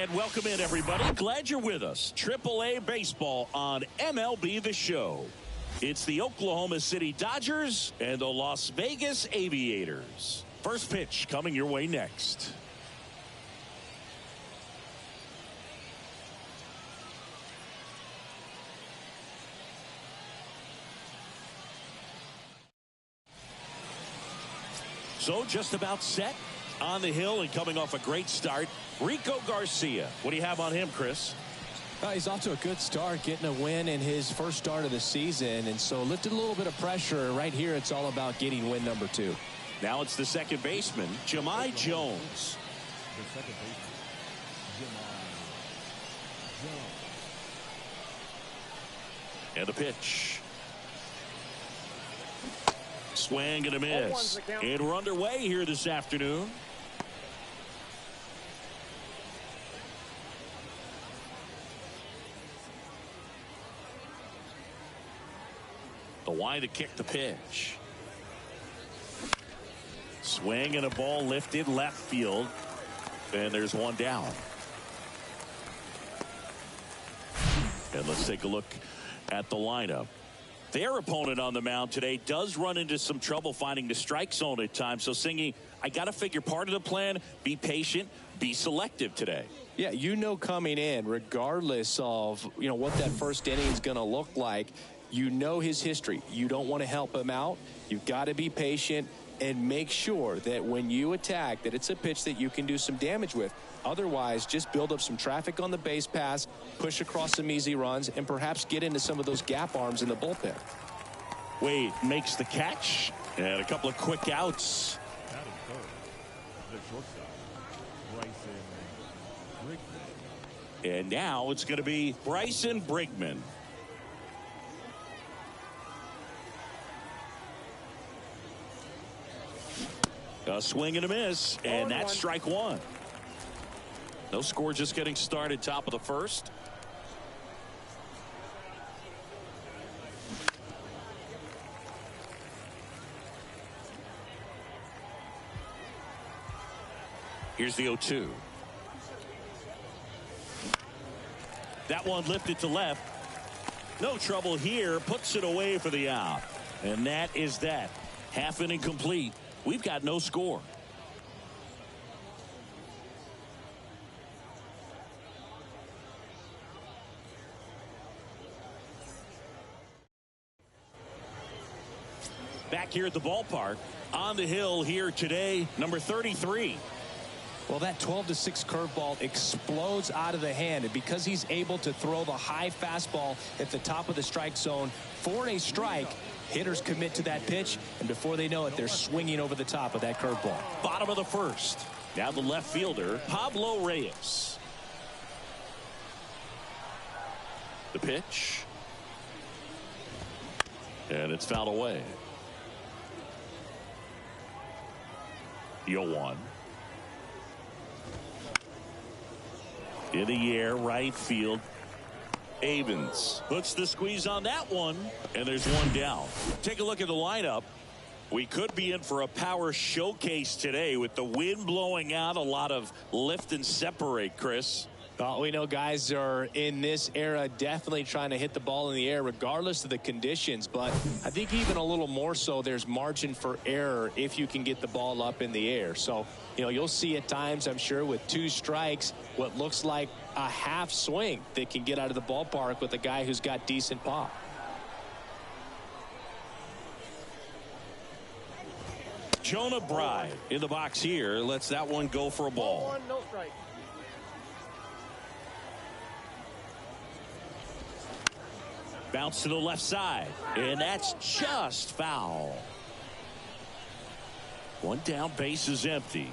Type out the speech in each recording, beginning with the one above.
And welcome in, everybody. Glad you're with us. AAA baseball on MLB The Show. It's the Oklahoma City Dodgers and the Las Vegas Aviators. First pitch coming your way next. So just about set on the hill and coming off a great start, Rico Garcia. What do you have on him, Chris? He's off to a good start, getting a win in his first start of the season, and so lifted a little bit of pressure. Right here, it's all about getting win number 2. Now it's the second baseman, Jahmai Jones. The second baseman, Jahmai Jones. And the pitch. Swing and a miss. And we're underway here this afternoon. The wide to kick the pitch. Swing and a ball lifted left field. And there's one down. And let's take a look at the lineup. Their opponent on the mound today does run into some trouble finding the strike zone at times. So, Singy, I got to figure part of the plan, be patient, be selective today. Yeah, coming in, regardless of, what that first inning is going to look like, his history. You don't want to help him out. You've got to be patient and make sure that when you attack, that it's a pitch that you can do some damage with. Otherwise, just build up some traffic on the base pass, push across some easy runs, and perhaps get into some of those gap arms in the bullpen. Wade makes the catch, and a couple of quick outs. Batting third, the shortstop, Bryson Brigman. And now it's going to be Bryson Brigman. A swing and a miss, and that's strike one. No score, just getting started, top of the first. Here's the 0-2. That one lifted to left. No trouble here, puts it away for the out. And that is that. Half inning complete. We've got no score. Back here at the ballpark, on the hill here today, number 33. Well, that 12-6 curveball explodes out of the hand, and because he's able to throw the high fastball at the top of the strike zone for a strike, hitters commit to that pitch, and before they know it, they're swinging over the top of that curveball. Bottom of the first. Now the left fielder, Pablo Reyes. The pitch. And it's fouled away. The 0-1. In the air, right field. Avens puts the squeeze on that one, and there's one down. Take a look at the lineup. We could be in for a power showcase today with the wind blowing out, a lot of lift and separate, Chris. Well, we know guys are in this era definitely trying to hit the ball in the air regardless of the conditions, but I think even a little more so there's margin for error if you can get the ball up in the air. So, you'll see at times, I'm sure, with 2 strikes, what looks like a half swing that can get out of the ballpark with a guy who's got decent pop. Jonah Bride in the box here lets that one go for a ball. 1-1, no strike. Bounce to the left side, and that's just foul. One down, base is empty.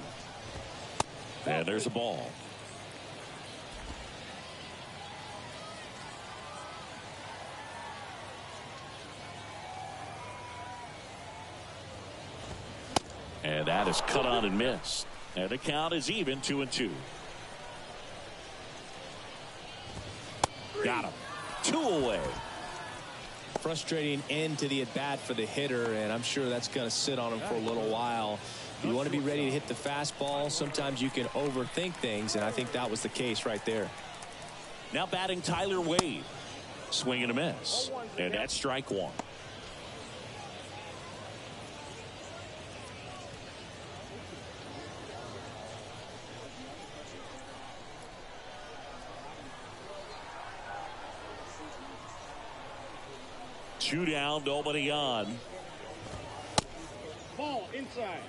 And there's a ball. And that is cut on and missed. And the count is even, 2-2. Got him. 2 away. frustrating end to the at-bat for the hitter, and I'm sure that's going to sit on him for a little while. You want to be ready to hit the fastball. Sometimes you can overthink things, and I think that was the case right there. Now batting Tyler Wade. Swing and a miss. And that's strike one. Two down, nobody on. Ball inside.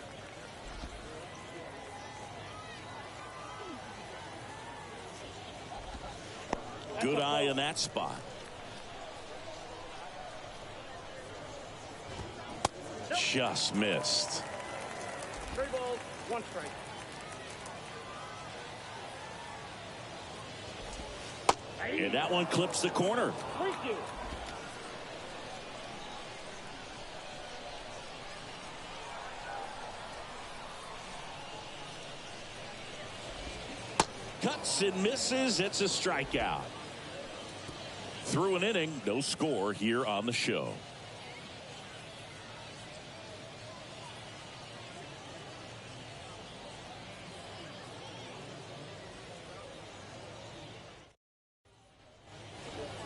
Good eye in that spot. Just missed. 3 balls, 1 strike. And that one clips the corner. Thank you. Cuts and misses. It's a strikeout. Through an inning, no score here on the show.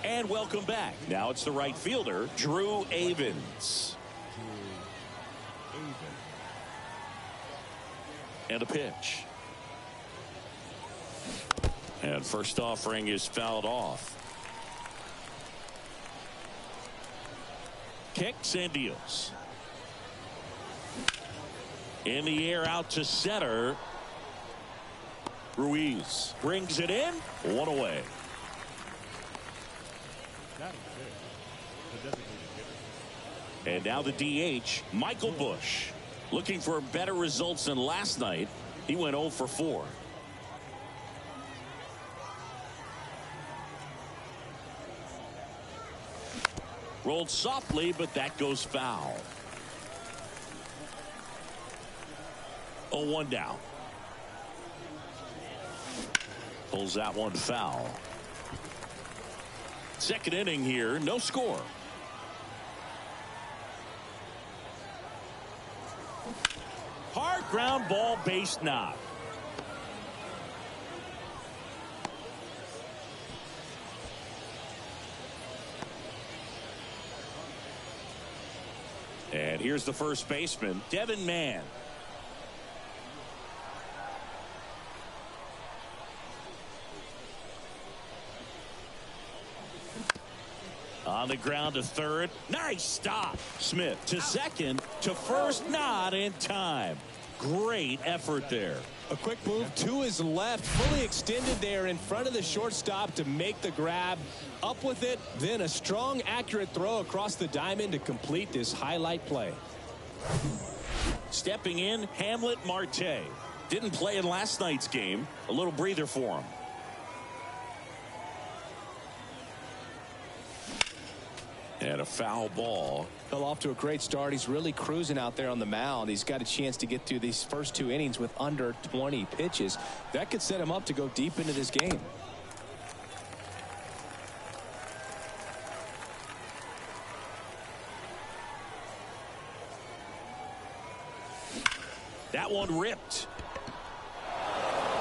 And welcome back. Now it's the right fielder, Drew Avins. And a pitch. And first offering is fouled off. Kicks and deals. In the air out to center. Ruiz brings it in. One away. And now the DH, Michael Busch. Looking for better results than last night. He went 0 for 4. Rolled softly, but that goes foul. 0-1 down. Pulls that one foul. Second inning here, no score. Hard ground ball, base knock. And here's the first baseman, Devin Mann. On the ground to third. Nice stop. Smith to second, to first, not in time. Great effort there. A quick move to his left, fully extended there in front of the shortstop to make the grab. Up with it, then a strong, accurate throw across the diamond to complete this highlight play. Stepping in, Hamlet Marte. Didn't play in last night's game. A little breather for him. And a foul ball. Fell off to a great start. He's really cruising out there on the mound. He's got a chance to get through these first 2 innings with under 20 pitches. That could set him up to go deep into this game. That one ripped.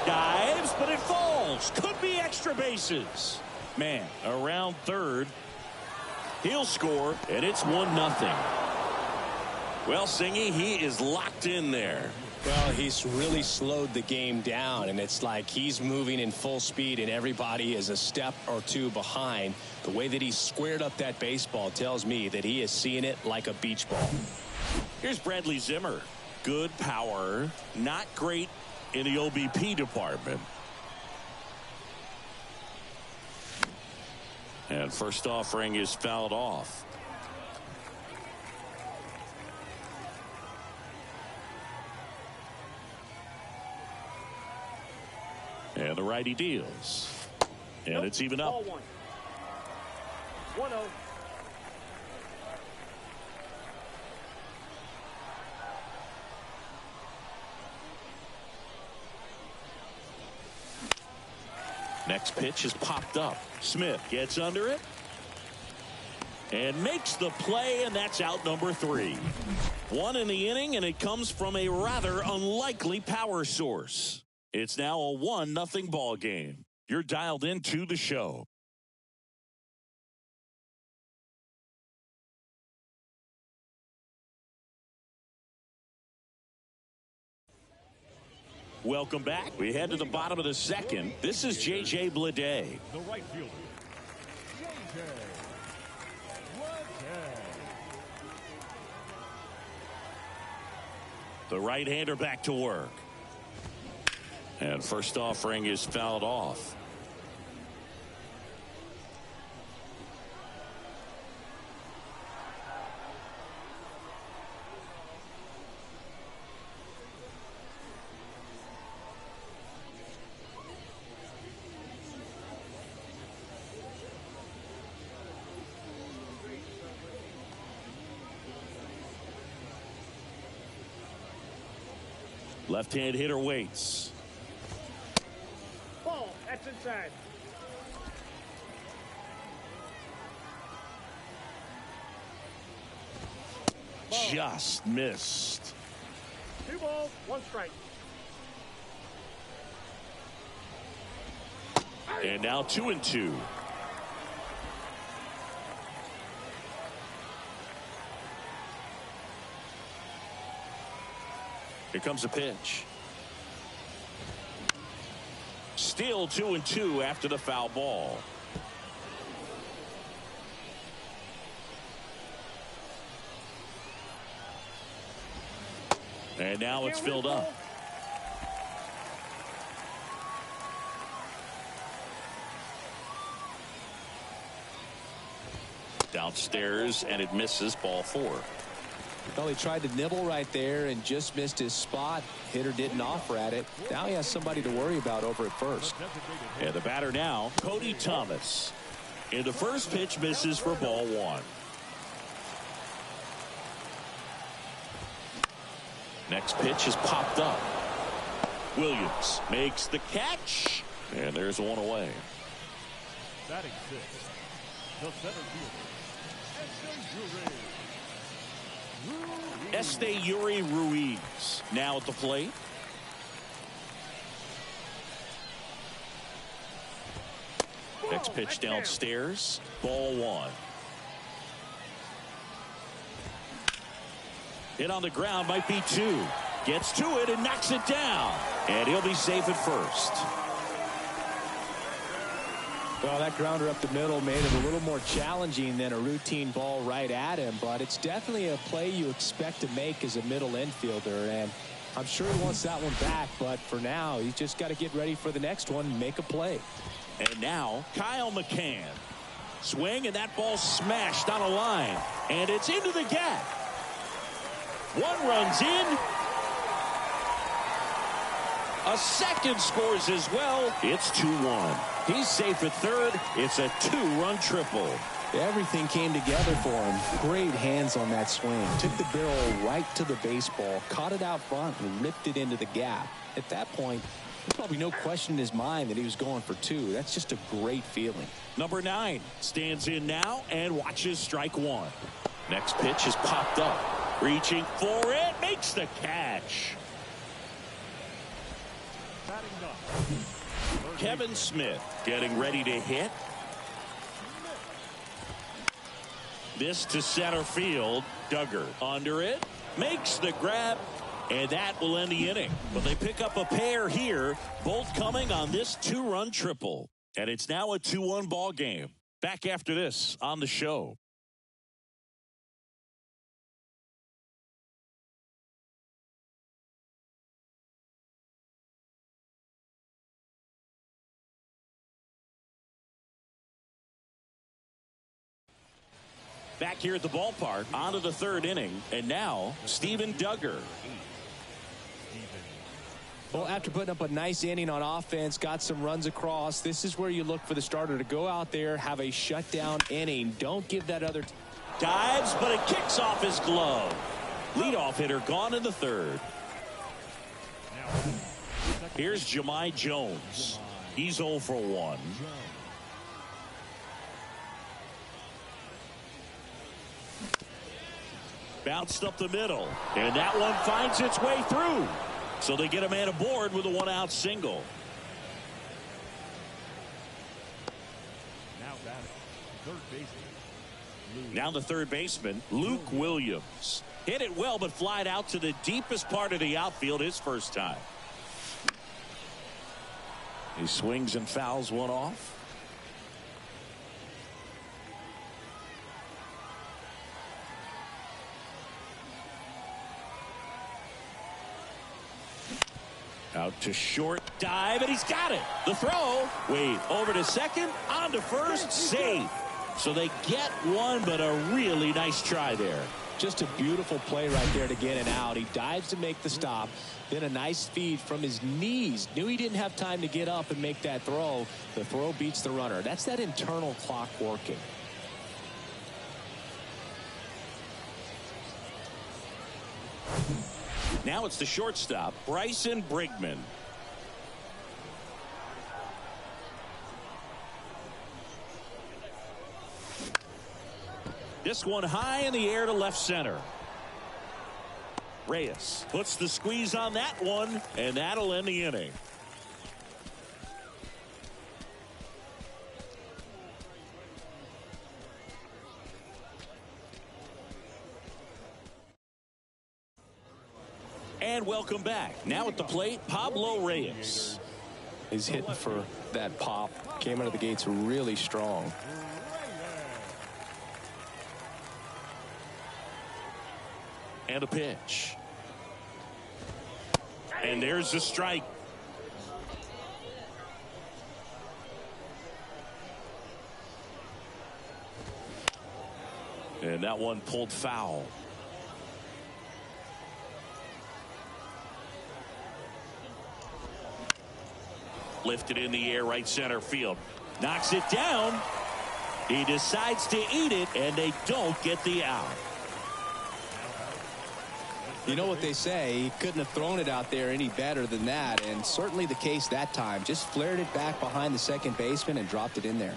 Dives, but it falls. Could be extra bases. Man, around third. He'll score, and it's 1-0. Well, Singy, he is locked in there. Well, he's really slowed the game down, and it's like he's moving in full speed, and everybody is a step or 2 behind. The way that he squared up that baseball tells me that he is seeing it like a beach ball. Here's Bradley Zimmer. Good power, not great in the OBP department. And first offering is fouled off. And the righty deals. And Nope. it's even up. Ball 1. 1-0. Next pitch is popped up. Smith gets under it. And makes the play, and that's out number 3. 1 in the inning, and it comes from a rather unlikely power source. It's now a 1-0 ball game. You're dialed into the show. Welcome back. We head to the bottom of the second. This is J.J. Bleday. The right fielder, J.J. Bleday. The right-hander back to work. And first offering is fouled off. Left-hand hitter waits. Ball. That's inside. Ball. Just missed. 2 balls, 1 strike. And now 2-2. Here comes a pitch. Still 2-2 after the foul ball. And now it's filled up. Downstairs, and it misses, ball 4. Well, he tried to nibble right there and just missed his spot. Hitter didn't offer at it. Now he has somebody to worry about over at first. And the batter now, Cody Thomas. And the first pitch misses for ball 1. Next pitch is popped up. Williams makes the catch. And there's one away. Batting 6, the center fielder, Esteury Ruiz now at the plate. Next pitch downstairs. Ball 1. Hit on the ground, might be 2. Gets to it and knocks it down. And he'll be safe at first. Well, that grounder up the middle made it a little more challenging than a routine ball right at him, but it's definitely a play you expect to make as a middle infielder, and I'm sure he wants that one back, but for now, he's just got to get ready for the next one and make a play. And now, Kyle McCann. Swing, and that ball smashed on a line, and it's into the gap. 1 runs in. A second scores as well. It's 2-1. He's safe at third. It's a 2-run triple. Everything came together for him. Great hands on that swing. Took the barrel right to the baseball, caught it out front, and ripped it into the gap. At that point, there's probably no question in his mind that he was going for 2. That's just a great feeling. Number 9 stands in now and watches strike 1. Next pitch is popped up. Reaching for it. Makes the catch. Kevin Smith getting ready to hit. This to center field. Duggar under it. Makes the grab. And that will end the inning. But they pick up a pair here. Both coming on this 2-run triple. And it's now a 2-1 ball game. Back after this on the show. Back here at the ballpark, on to the 3rd inning, and now Steven Duggar. Well, after putting up a nice inning on offense, got some runs across, this is where you look for the starter to go out there, have a shutdown inning. Don't give that other... Dives, but it kicks off his glove. Leadoff hitter gone in the 3rd. Here's Jahmai Jones. He's 0 for 1. Bounced up the middle. And that one finds its way through. So they get a man aboard with a one-out single. Now batting, third baseman. Now the third baseman, Luke Williams. Hit it well, but flied out to the deepest part of the outfield his first time. He swings and fouls one off. Out to short, dive, and he's got it. The throw, Wade over to second, on to first, save. So they get one, but a really nice try there. Just a beautiful play right there to get it out. He dives to make the stop. Then a nice feed from his knees. Knew he didn't have time to get up and make that throw. The throw beats the runner. That's that internal clock working. Now it's the shortstop, Bryson Brigman. This one high in the air to left center. Reyes puts the squeeze on that one, and that'll end the inning. And welcome back. Now at the plate, Pablo Reyes. He's hitting for that pop. Came out of the gates really strong. And a pitch. And there's the strike. And that one pulled foul. Lifted in the air, right center field. Knocks it down. He decides to eat it, and they don't get the out. You know what they say, he couldn't have thrown it out there any better than that, and certainly the case that time. Just flared it back behind the second baseman and dropped it in there.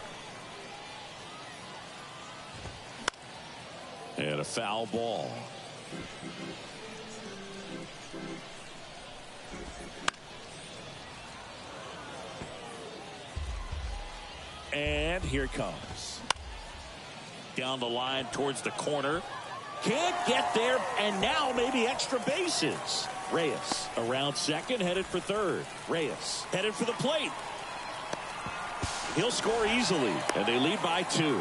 And a foul ball. And here it comes. Down the line towards the corner. Can't get there, and now maybe extra bases. Reyes around second, headed for third. Reyes headed for the plate. He'll score easily, and they lead by 2.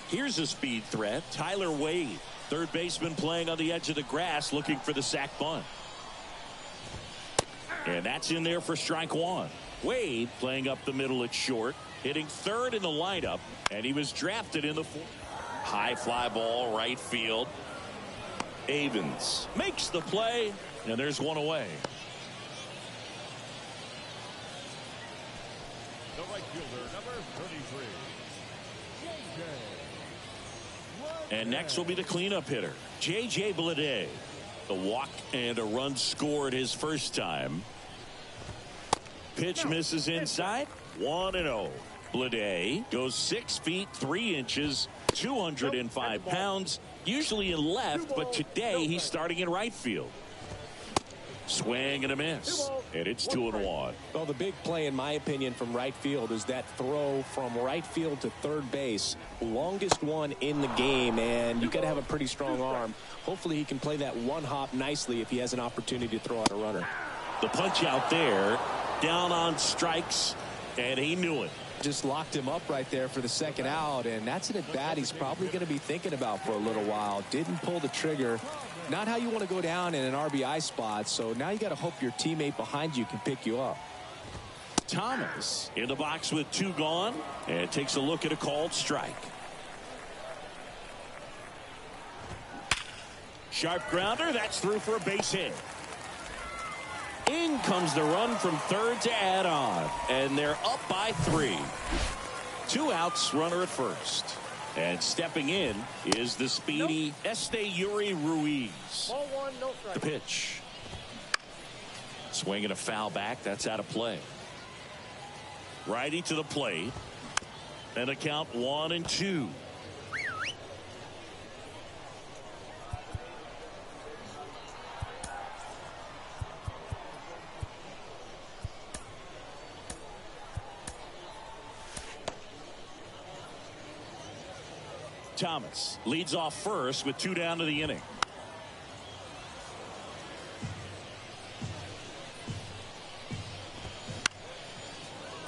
Here's a speed threat, Tyler Wade. Third baseman playing on the edge of the grass, looking for the sac bunt. And that's in there for strike one. Wade playing up the middle at short, hitting third in the lineup, and he was drafted in the fourth. High fly ball, right field. Avens makes the play, and there's one away. The right fielder, number 33. And next will be the cleanup hitter, J.J. Bleday. A walk and a run scored his first time. Pitch misses inside. 1-0. Bleday goes 6 feet 3 inches, 205 pounds, usually in left, but today he's starting in right field. Swing and a miss, and it's 2-1. Well, the big play, in my opinion, from right field is that throw from right field to third base. Longest one in the game, and you've got to have a pretty strong arm. Hopefully he can play that one hop nicely if he has an opportunity to throw out a runner. The punch out there, down on strikes, and he knew it. Just locked him up right there for the second out, and that's an at-bat he's probably going to be thinking about for a little while. Didn't pull the trigger. Not how you want to go down in an RBI spot, so now you got to hope your teammate behind you can pick you up. Thomas in the box with 2 gone, and takes a look at a called strike. Sharp grounder, that's through for a base hit. In comes the run from third to add on, and they're up by 3. 2 outs, runner at first. And stepping in is the speedy Esteury Ruiz. Ball 1, no strike. The pitch. Swinging a foul back, that's out of play. Righty to the plate. And a count 1-2. Thomas leads off first with 2 down to the inning.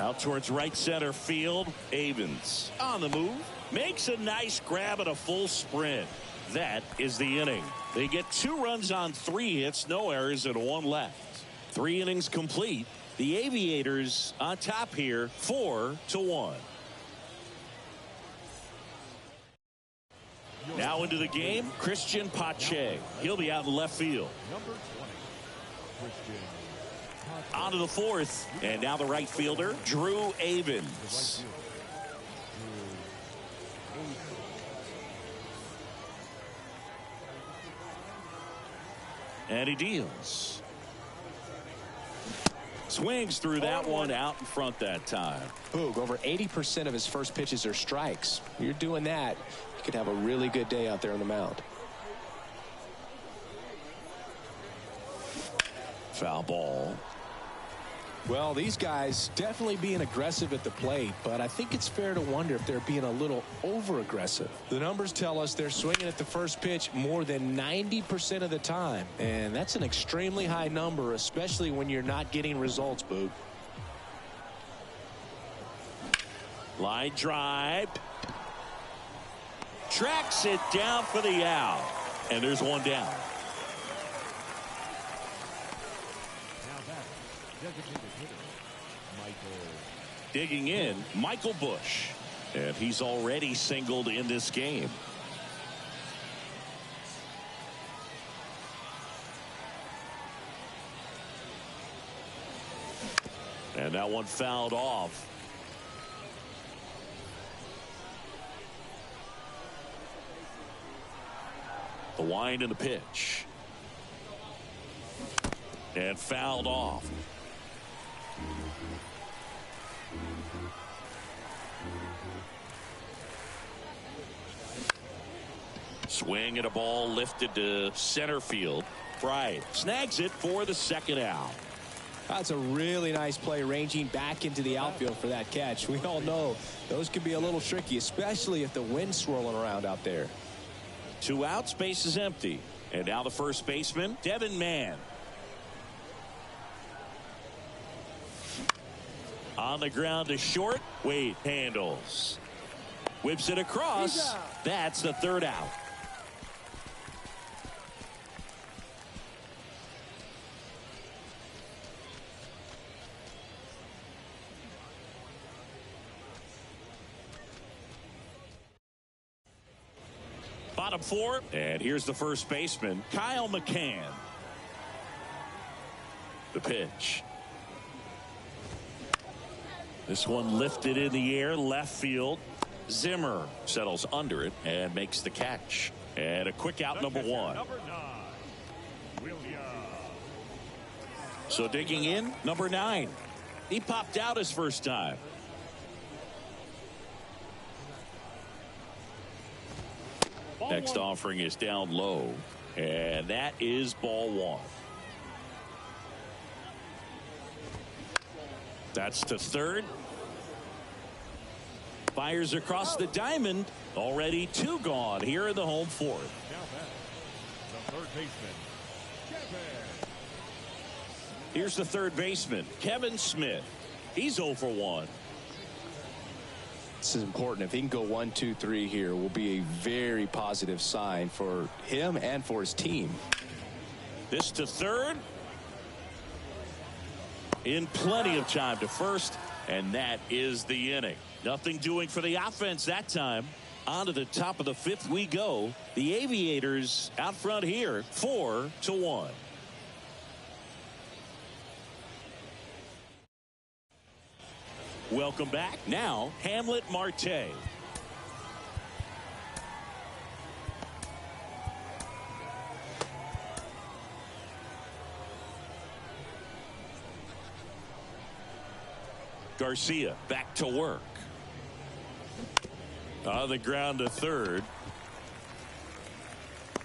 Out towards right center field. Avens on the move. Makes a nice grab at a full sprint. That is the inning. They get 2 runs on 3 hits, no errors, and 1 left. 3 innings complete. The Aviators on top here, 4-1. Now into the game, Christian Pache. He'll be out in left field. Number 20, Christian. On to the 4th, and now the right fielder, Drew Avens. And he deals. Swings through that one out in front that time. Boog, over 80% of his first pitches are strikes. You're doing that, you could have a really good day out there on the mound. Foul ball. Well, these guys definitely being aggressive at the plate, but I think it's fair to wonder if they're being a little over-aggressive. The numbers tell us they're swinging at the first pitch more than 90% of the time, and that's an extremely high number, especially when you're not getting results, Boog. Line drive. Tracks it down for the out, and there's 1 down. Designated hitter, Michael. Digging in, Michael Bush. And he's already singled in this game. And that one fouled off. The wind and the pitch. And fouled off. Swing and a ball lifted to center field. Pride snags it for the 2nd out. That's a really nice play, ranging back into the outfield for that catch. We all know those can be a little tricky, especially if the wind's swirling around out there. 2 outs, base is empty. And now the first baseman, Devin Mann. On the ground to short. Wade handles. Whips it across. That's the 3rd out. Bottom 4, and here's the first baseman, Kyle McCann. The pitch. This one lifted in the air, left field. Zimmer settles under it and makes the catch. And a quick out, number 1. Number 9, Williams. So digging in, number 9. He popped out his first time. Next offering is down low, and that is ball 1. That's to 3rd. Fires across the diamond. Already 2 gone here in the home 4th. Now back, the 3rd baseman, Kevin. Here's the 3rd baseman, Kevin Smith. He's 0 for 1. This is important. If he can go 1, 2, 3 here, will be a very positive sign for him and for his team. This to 3rd. In plenty of time to 1st, and that is the inning. Nothing doing for the offense that time. On to the top of the 5th we go. The Aviators out front here, 4-1. Welcome back. Now, Hamlet Marte. Garcia back to work. On the ground to third.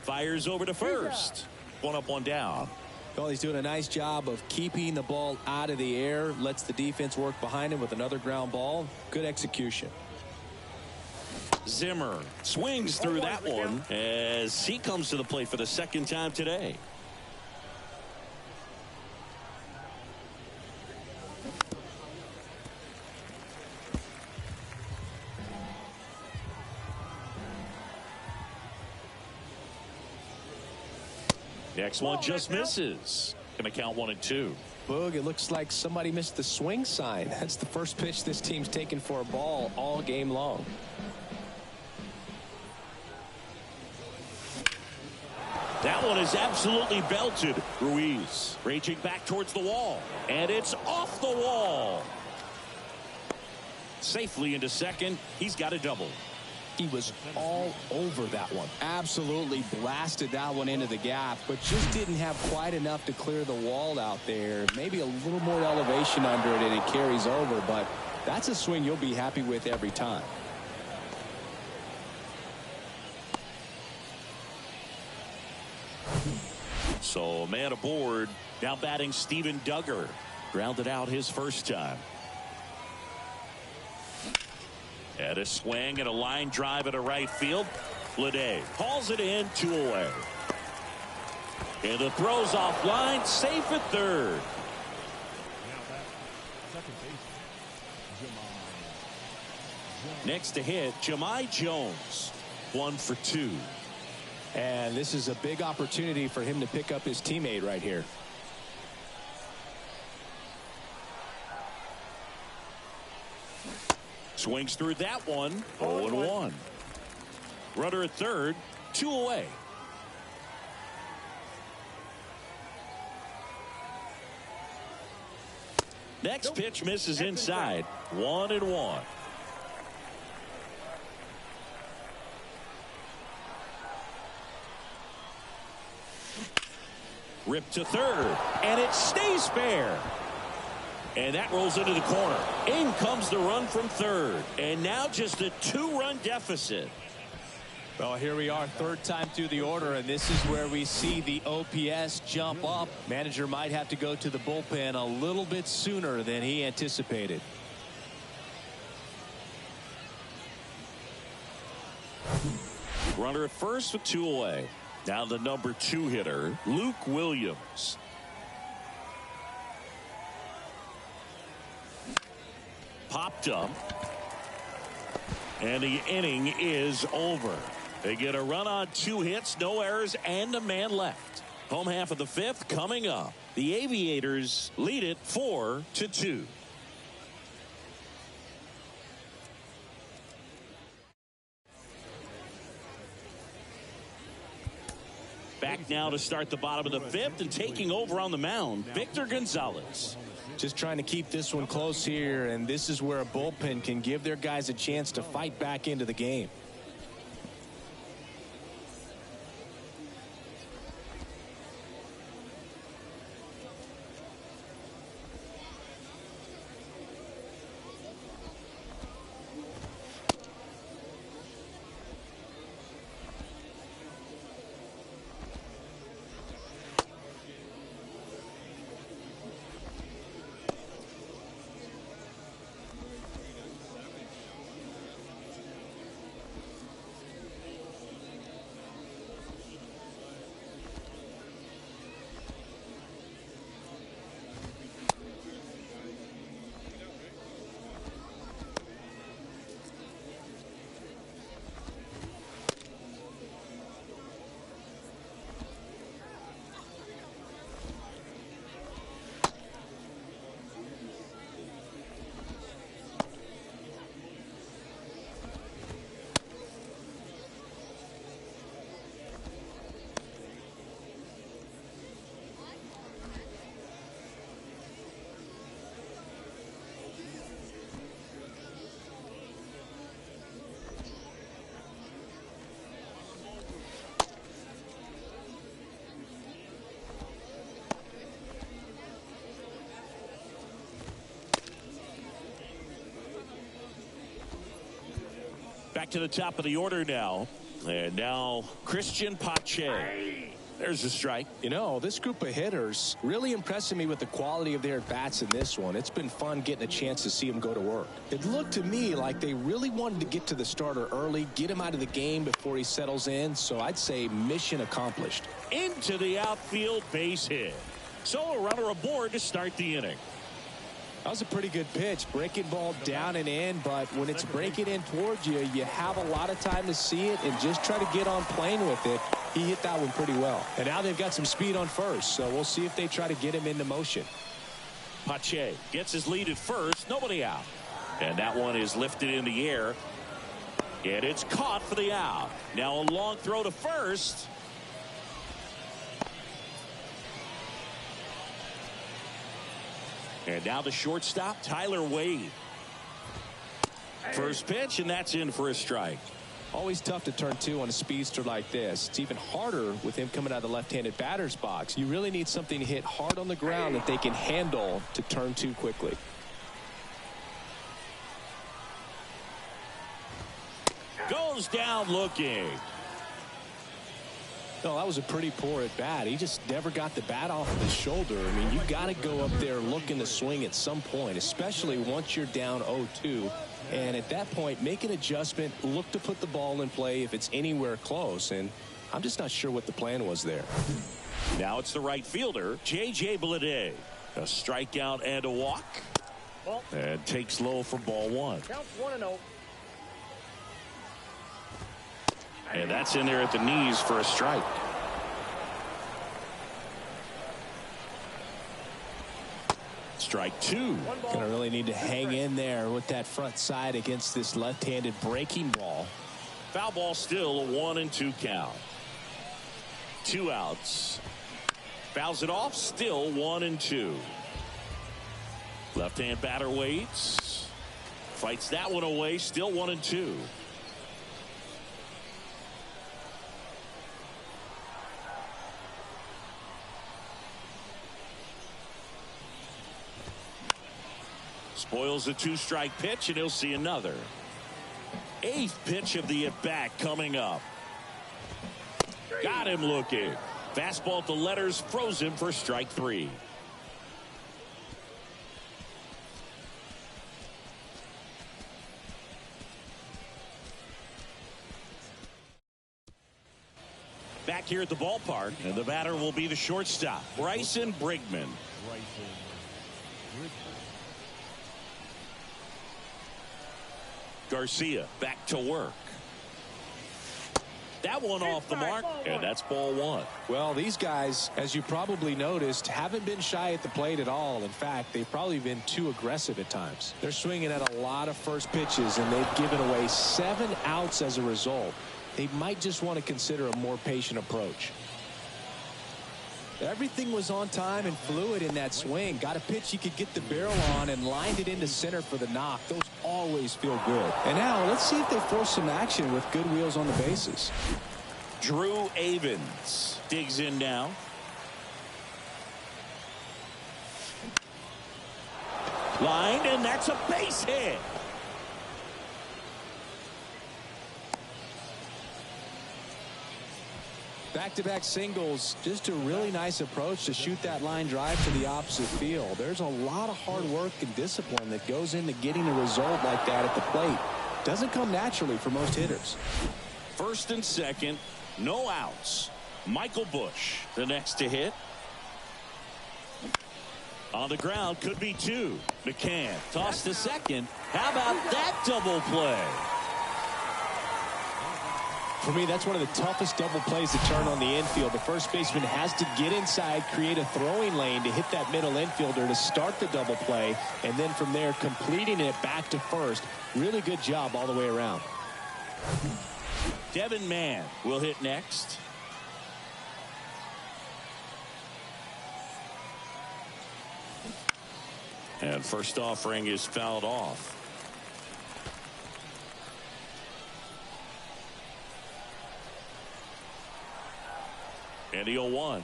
Fires over to first. One up, one down. Well, he's doing a nice job of keeping the ball out of the air. Lets the defense work behind him with another ground ball. Good execution. Zimmer swings through that one as he comes to the plate for the second time today. Next one just misses. Gonna count 1-2. Boog, it looks like somebody missed the swing sign. That's the first pitch this team's taken for a ball all game long. That one is absolutely belted. Ruiz reaching back towards the wall. And it's off the wall. Safely into second. He's got a double. He was all over that one. Absolutely blasted that one into the gap, but just didn't have quite enough to clear the wall out there. Maybe a little more elevation under it and it carries over, but that's a swing you'll be happy with every time. So man aboard. Now batting Steven Duggar. Grounded out his first time. And a swing and a line drive at a right field. Lede hauls it in, 2 away. And the throw's offline, safe at third. Now back, second baseman, Next to hit, Jahmai Jones. 1 for 2. And this is a big opportunity for him to pick up his teammate right here. Swings through that one. 0-1. Runner at third. 2 away. Next pitch misses inside. 1-1. Ripped to third. And it stays fair. And that rolls into the corner. In comes the run from third. And now just a 2-run deficit. Well, here we are, third time through the order, and this is where we see the OPS jump up. Manager might have to go to the bullpen a little bit sooner than he anticipated. Runner at first with 2 away. Now the number 2 hitter, Luke Williams. Popped up. And the inning is over. They get a run on 2 hits, no errors, and a man left. Home half of the 5th coming up. The Aviators lead it 4-2. Back now to start the bottom of the 5th, and taking over on the mound, Victor Gonzalez. Just trying to keep this one close here, and this is where a bullpen can give their guys a chance to fight back into the game. Back to the top of the order now. And now Christian Pache. There's a strike. You know, this group of hitters really impressing me with the quality of their bats in this one. It's been fun getting a chance to see them go to work. It looked to me like they really wanted to get to the starter early, get him out of the game before he settles in. So I'd say mission accomplished. Into the outfield, base hit. So a runner aboard to start the inning. That was a pretty good pitch. Breaking ball down and in, but when it's breaking in towards you, you have a lot of time to see it and just try to get on plane with it. He hit that one pretty well. And now they've got some speed on first, so we'll see if they try to get him into motion. Pache gets his lead at first, nobody out. And that one is lifted in the air. And it's caught for the out. Now a long throw to first. And now the shortstop, Tyler Wade. First pitch, and that's in for a strike. Always tough to turn two on a speedster like this. It's even harder with him coming out of the left-handed batter's box. You really need something to hit hard on the ground that they can handle to turn two quickly. Goes down looking. No, that was a pretty poor at bat. He just never got the bat off of his shoulder. I mean, you got to go up there looking to swing at some point, especially once you're down 0-2. And at that point, make an adjustment, look to put the ball in play if it's anywhere close. And I'm just not sure what the plan was there. Now it's the right fielder, J.J. Bleday. A strikeout and a walk. Ball. And takes low for ball one. Counts 1-0. And that's in there at the knees for a strike. Strike two. Gonna really need to hang in there with that front side against this left-handed breaking ball. Foul ball, still a 1-2 count. 2 outs. Fouls it off, still 1-2. Left-hand batter waits. Fights that one away, still 1-2. Spoils a 2-strike pitch, and he'll see another. 8th pitch of the at-bat coming up. Got him looking. Fastball at the letters, froze him for strike 3. Back here at the ballpark, and the batter will be the shortstop, Bryson Brigman. Garcia back to work. That one off the mark, and that's ball one. Well, these guys, as you probably noticed, haven't been shy at the plate at all. In fact, they've probably been too aggressive at times. They're swinging at a lot of first pitches, and they've given away 7 outs as a result. They might just want to consider a more patient approach. Everything was on time and fluid in that swing. Got a pitch he could get the barrel on and lined it into center for the knock. Those always feel good. And now let's see if they force some action with good wheels on the bases. Drew Avens digs in now. Lined, and that's a base hit. Back-to-back singles, just a really nice approach to shoot that line drive to the opposite field. There's a lot of hard work and discipline that goes into getting a result like that at the plate. Doesn't come naturally for most hitters. First and second, no outs. Michael Busch, the next to hit. On the ground, could be 2. McCann tossed to second. How about that double play? For me, that's one of the toughest double plays to turn on the infield. The first baseman has to get inside, create a throwing lane to hit that middle infielder to start the double play, and then from there completing it back to first. Really good job all the way around. Devin Mann will hit next. And first offering is fouled off. And the 0-1.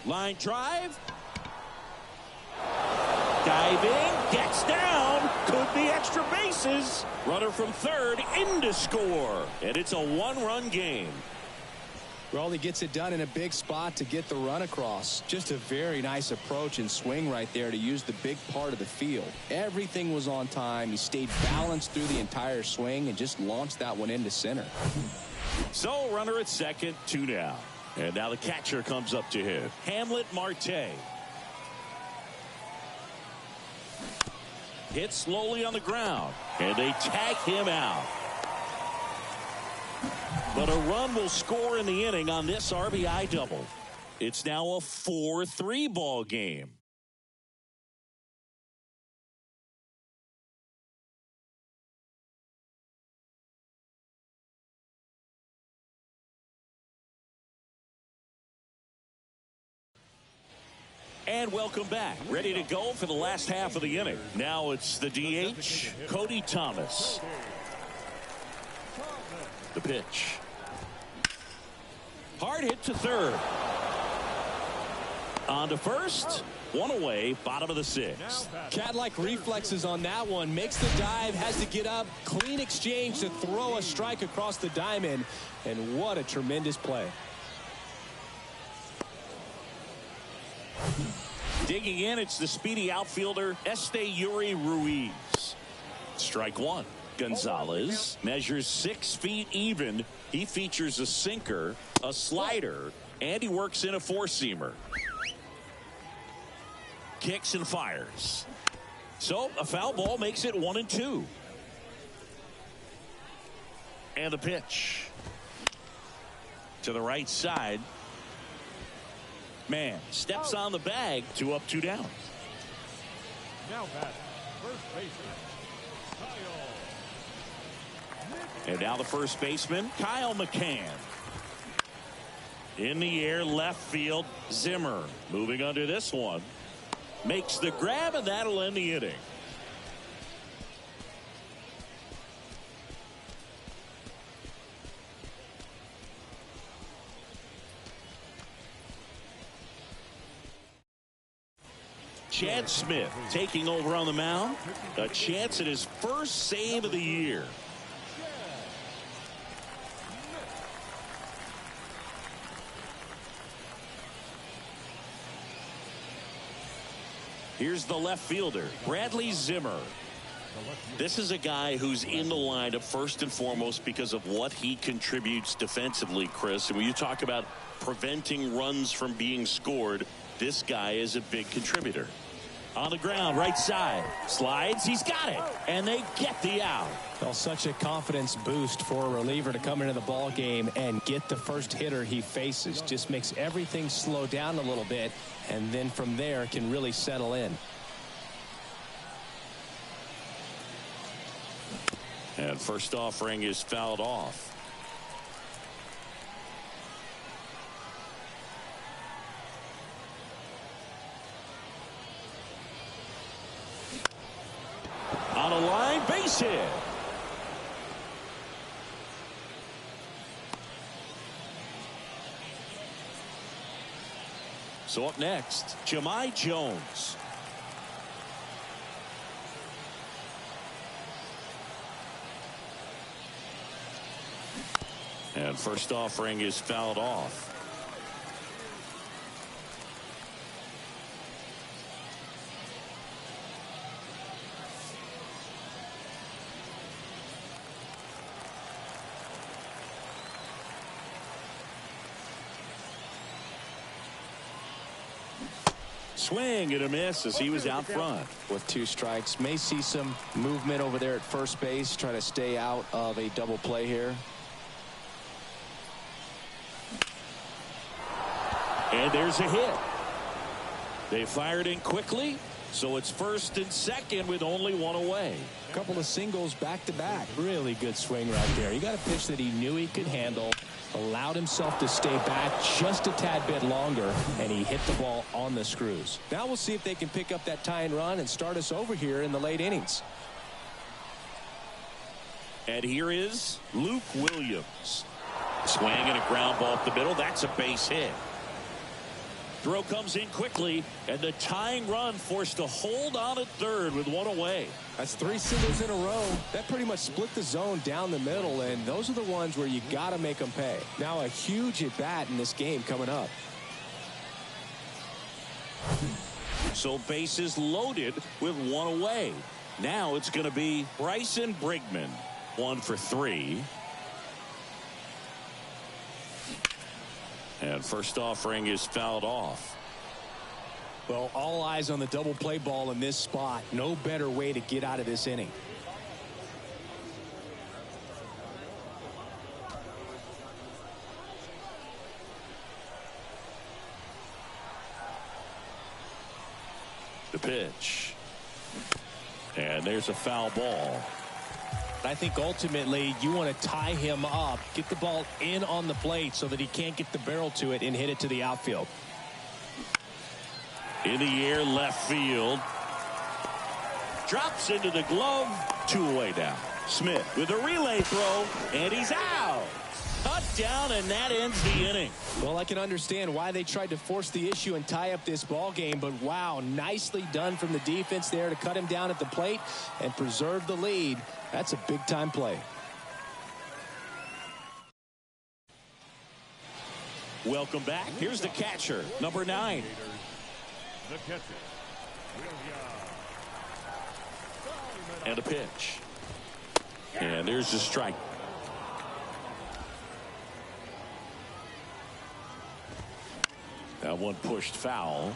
Line drive. Diving, gets down, could be extra bases. Runner from third in to score, and it's a one-run game. Well, he gets it done in a big spot to get the run across. Just a very nice approach and swing right there to use the big part of the field. Everything was on time. He stayed balanced through the entire swing and just launched that one into center. So runner at second, 2 down. And now the catcher comes up to hit. Hamlet Marte. Hit slowly on the ground, and they tag him out. But a run will score in the inning on this RBI double. It's now a 4-3 ball game. And welcome back. Ready to go for the last half of the inning. Now it's the DH, Cody Thomas. The pitch. Hard hit to third. On to first. One away, bottom of the sixth. Cat-like reflexes on that one. Makes the dive, has to get up. Clean exchange to throw a strike across the diamond. And what a tremendous play. Digging in, it's the speedy outfielder, Esteury Ruiz. Strike one. Gonzalez measures 6 feet even. He features a sinker, a slider, and he works in a four-seamer. Kicks and fires. So a foul ball makes it 1-2. And the pitch. To the right side. Man steps on the bag. 2 up, 2 down. Now batting, first baseman, Kyle. And now the first baseman, Kyle McCann. In the air, left field, Zimmer. Moving under this one. Makes the grab, and that'll end the inning. Chad Smith taking over on the mound. A chance at his first save of the year. Here's the left fielder, Bradley Zimmer. This is a guy who's in the lineup first and foremost because of what he contributes defensively, Chris. And when you talk about preventing runs from being scored, this guy is a big contributor. On the ground, right side. Slides, he's got it. And they get the out. Well, such a confidence boost for a reliever to come into the ball game and get the first hitter he faces. Just makes everything slow down a little bit, and then from there can really settle in. And first offering is fouled off. On a line, base hit. So up next, Jahmai Jones. And first offering is fouled off. Swing and a miss as he was out front. With 2 strikes, may see some movement over there at first base, try to stay out of a double play here. And there's a hit. They fired in quickly, so it's first and second with only 1 away. A couple of singles back to back. Really good swing right there. He got a pitch that he knew he could handle, allowed himself to stay back just a tad bit longer, and he hit the ball on the screws. Now we'll see if they can pick up that tying run and start us over here in the late innings. And here is Luke Williams. Swing and a ground ball up the middle. That's a base hit. Throw comes in quickly, and the tying run forced to hold on at third with one away. That's 3 singles in a row. That pretty much split the zone down the middle, and those are the ones where you got to make them pay. Now a huge at bat in this game coming up. So bases loaded with one away. Now it's going to be Bryson Brigman. 1 for 3. And first offering is fouled off. Well, all eyes on the double play ball in this spot. No better way to get out of this inning. The pitch. And there's a foul ball. I think ultimately you want to tie him up, get the ball in on the plate so that he can't get the barrel to it and hit it to the outfield. In the air, left field. Drops into the glove. 2 away now. Smith with a relay throw, and he's out. Touchdown, and that ends the inning. Well, I can understand why they tried to force the issue and tie up this ball game, but wow, nicely done from the defense there to cut him down at the plate and preserve the lead. That's a big-time play. Welcome back. Here's the catcher, number 9. The catcher, And a pitch. And there's the strike. That one pushed foul.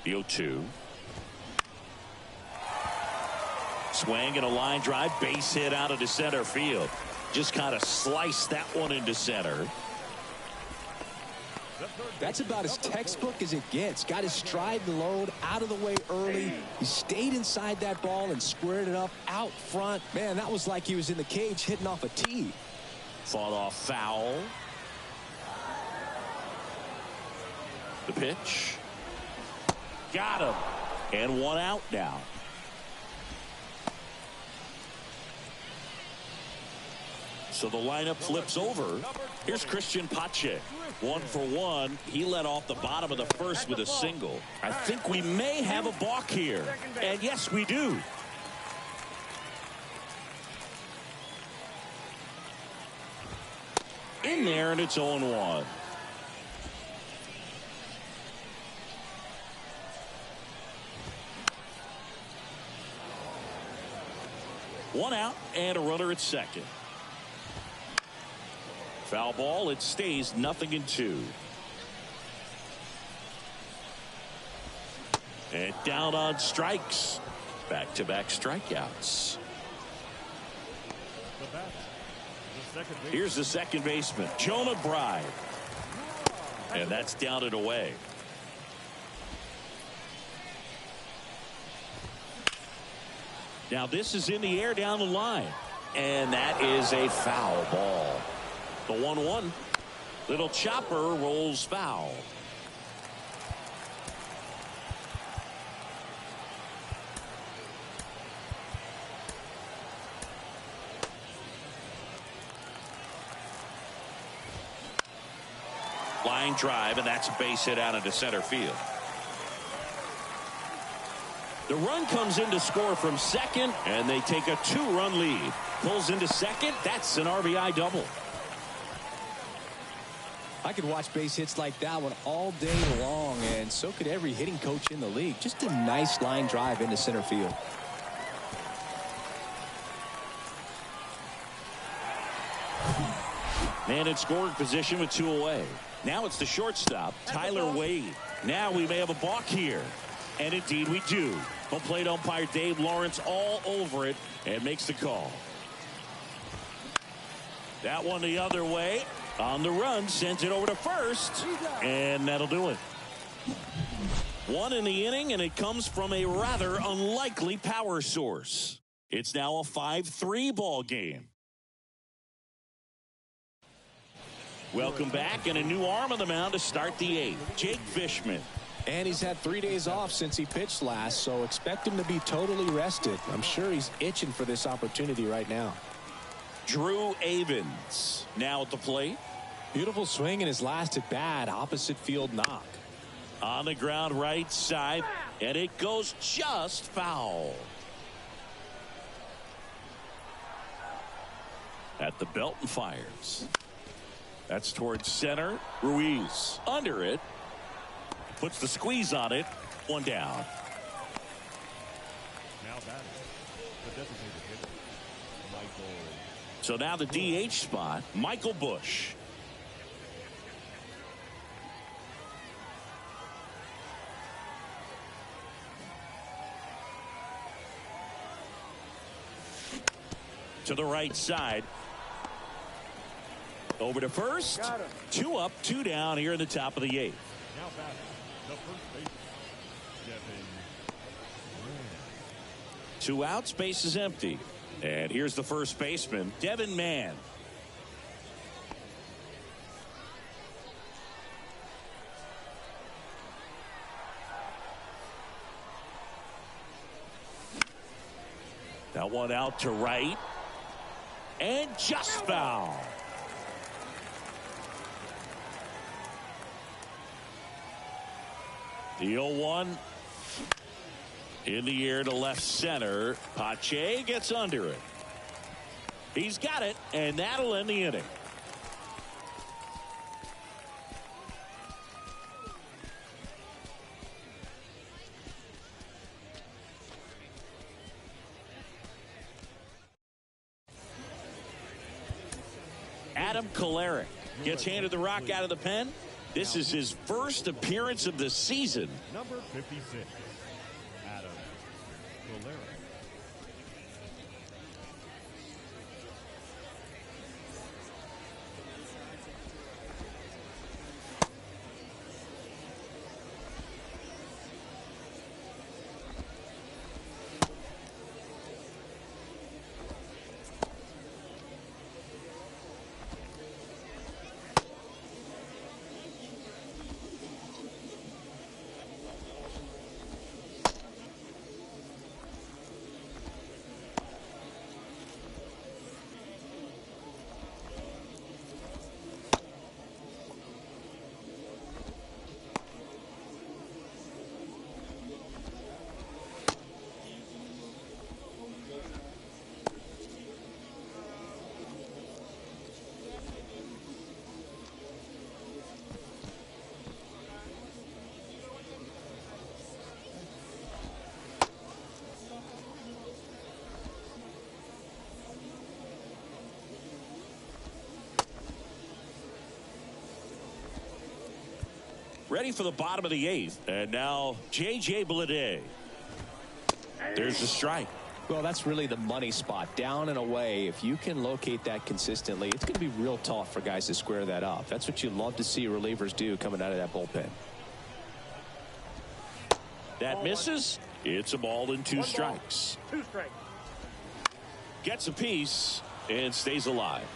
The 0-2. Swing and a line drive, base hit out of the center field. Just kind of sliced that one into center. That's about as textbook as it gets. Got his stride and load out of the way early. He stayed inside that ball and squared it up out front. Man, that was like he was in the cage hitting off a tee. Fought off foul. The pitch. Got him. And 1 out now. So the lineup flips over. Here's Christian Pache. 1 for 1. He led off the bottom of the first with a single. I think we may have a balk here. And yes, we do. In there, and it's 0-1. One out and a runner at second. Foul ball. It stays 0-2. And down on strikes. Back-to-back strikeouts. Here's the second baseman, Jonah Bride. And that's down and away. Now this is in the air down the line. And that is a foul ball. The 1-1. Little chopper rolls foul. Line drive, and that's a base hit out into center field. The run comes in to score from second, and they take a 2-run lead. Pulls into second. That's an RBI double. I could watch base hits like that one all day long, and so could every hitting coach in the league. Just a nice line drive into center field. Man in scoring position with 2 away. Now it's the shortstop, Tyler Wade. Now we may have a balk here. And indeed we do. Home plate umpire Dave Lawrence all over it and makes the call. That one the other way. On the run, sends it over to first. And that'll do it. 1 in the inning, and it comes from a rather unlikely power source. It's now a 5-3 ball game. Welcome back, and a new arm on the mound to start the 8th. Jake Fishman. And he's had 3 days off since he pitched last, so expect him to be totally rested. I'm sure he's itching for this opportunity right now. Drew Avens now at the plate. Beautiful swing in his last at bat. Opposite field knock. On the ground right side, and it goes just foul. At the belt and fires. That's towards center. Ruiz under it. Puts the squeeze on it. One down. Now batting, the designated hitter, Michael. So now the DH spot, Michael Busch. To the right side. Over to first. 2 up, 2 down here in the top of the 8th. Now batting, the first baseman, Devin. 2 outs, base is empty. And here's the first baseman, Devin Mann. That one out to right. And just foul. The 0-1 in the air to left center. Pache gets under it. He's got it, and that'll end the inning. Adam Kolarek gets handed the rock out of the pen. This is his first appearance of the season. Number 56, Adam Kolarek. Ready for the bottom of the 8th. And now J.J. Bleday. There's the strike. Well, that's really the money spot. Down and away. If you can locate that consistently, it's going to be real tough for guys to square that up. That's what you love to see relievers do coming out of that bullpen. That misses. It's a ball and 2 strikes. 2 strikes. Gets a piece and stays alive.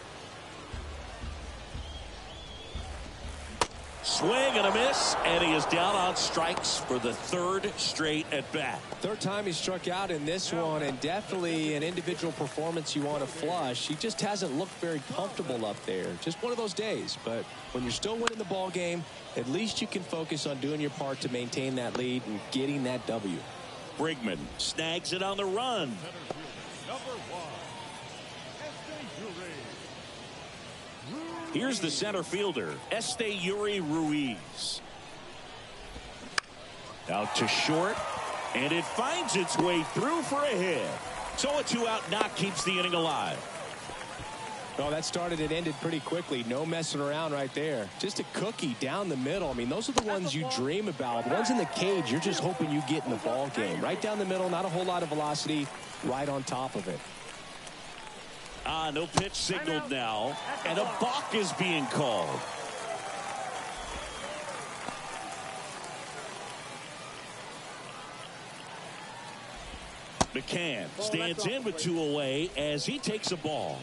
Swing and a miss, and he is down on strikes for the 3rd straight at bat. 3rd time he struck out in this one, and definitely an individual performance you want to flush. He just hasn't looked very comfortable up there. Just one of those days. But when you're still winning the ball game, at least you can focus on doing your part to maintain that lead and getting that W. Brigman snags it on the run. Number 1, Here's the center fielder, Esteury Ruiz. Out to short, and it finds its way through for a hit. So a 2-out knock keeps the inning alive. Oh, that started and ended pretty quickly. No messing around right there. Just a cookie down the middle. I mean, those are the ones you dream about. The ones in the cage, you're just hoping you get in the ball game. Right down the middle, not a whole lot of velocity, right on top of it. No pitch signaled now, and a balk is being called. McCann stands in with 2 away as he takes a ball.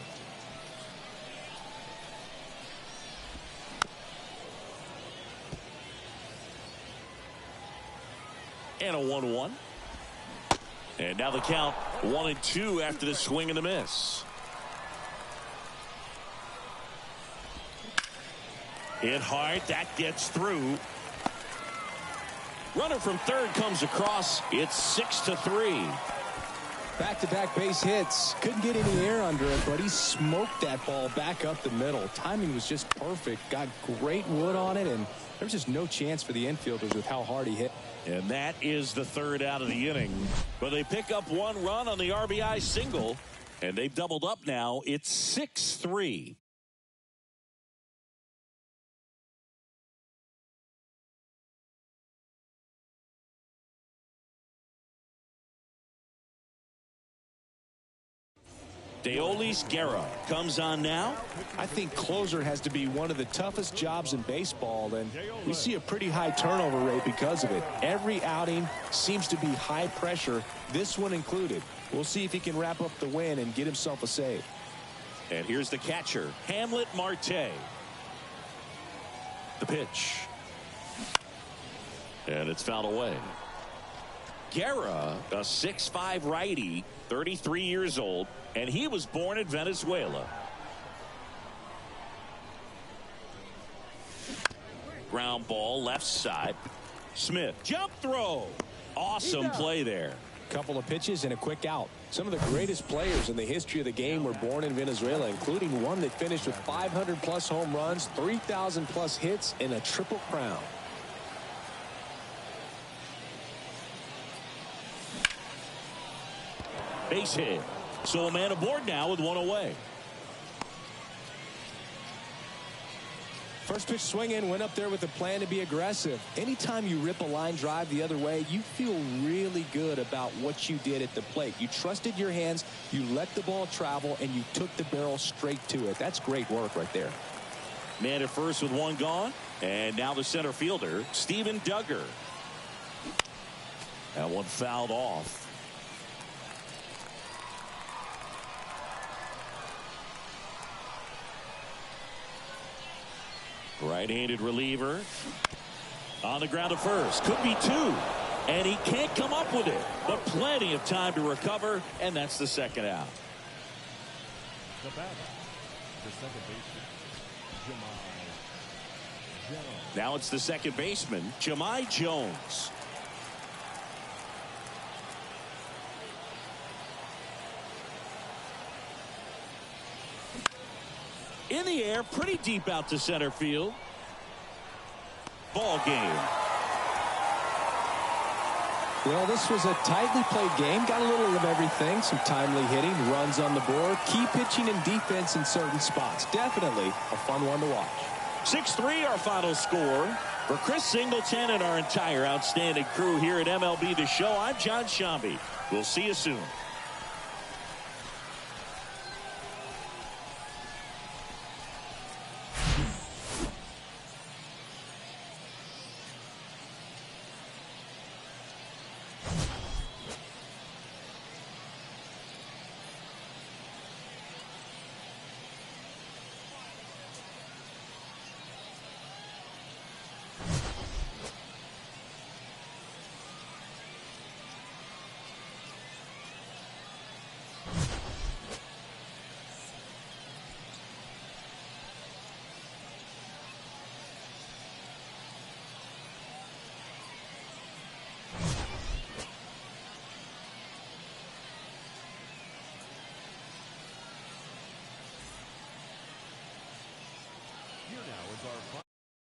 And a 1-1. And now the count 1-2 after the swing and the miss. Hit hard. That gets through. Runner from third comes across. It's 6-3. Back-to-back base hits. Couldn't get any air under it, but he smoked that ball back up the middle. Timing was just perfect. Got great wood on it, and there was just no chance for the infielders with how hard he hit. And that is the third out of the inning. But they pick up one run on the RBI single, and they've doubled up now. It's 6-3. Deolis Guerra comes on now. I think closer has to be one of the toughest jobs in baseball, and we see a pretty high turnover rate because of it. Every outing seems to be high pressure, this one included. We'll see if he can wrap up the win and get himself a save. And here's the catcher, Hamlet Marte. The pitch. And it's fouled away. Guerra, a 6'5" righty, 33 years old, and he was born in Venezuela. Ground ball left side. Smith, jump throw. Awesome play there. Couple of pitches and a quick out. Some of the greatest players in the history of the game were born in Venezuela, including one that finished with 500+ home runs, 3,000+ hits, and a triple crown. Base hit. So a man aboard now with one away. First pitch swinging, went up there with a plan to be aggressive. Anytime you rip a line drive the other way, you feel really good about what you did at the plate. You trusted your hands, you let the ball travel, and you took the barrel straight to it. That's great work right there. Man at first with one gone. And now the center fielder, Steven Duggar. That one fouled off. Right-handed reliever on the ground to first. Could be two. And he can't come up with it. But plenty of time to recover. And that's the second out. The batter, the second baseman, Jemai Jones. Now it's the second baseman, Jemai Jones. In the air, pretty deep out to center field. Ball game. Well, this was a tightly played game. Got a little of everything. Some timely hitting, runs on the board, key pitching and defense in certain spots. Definitely a fun one to watch. 6-3 our final score. For Chris Singleton and our entire outstanding crew here at MLB The Show, I'm John Shambi. We'll see you soon.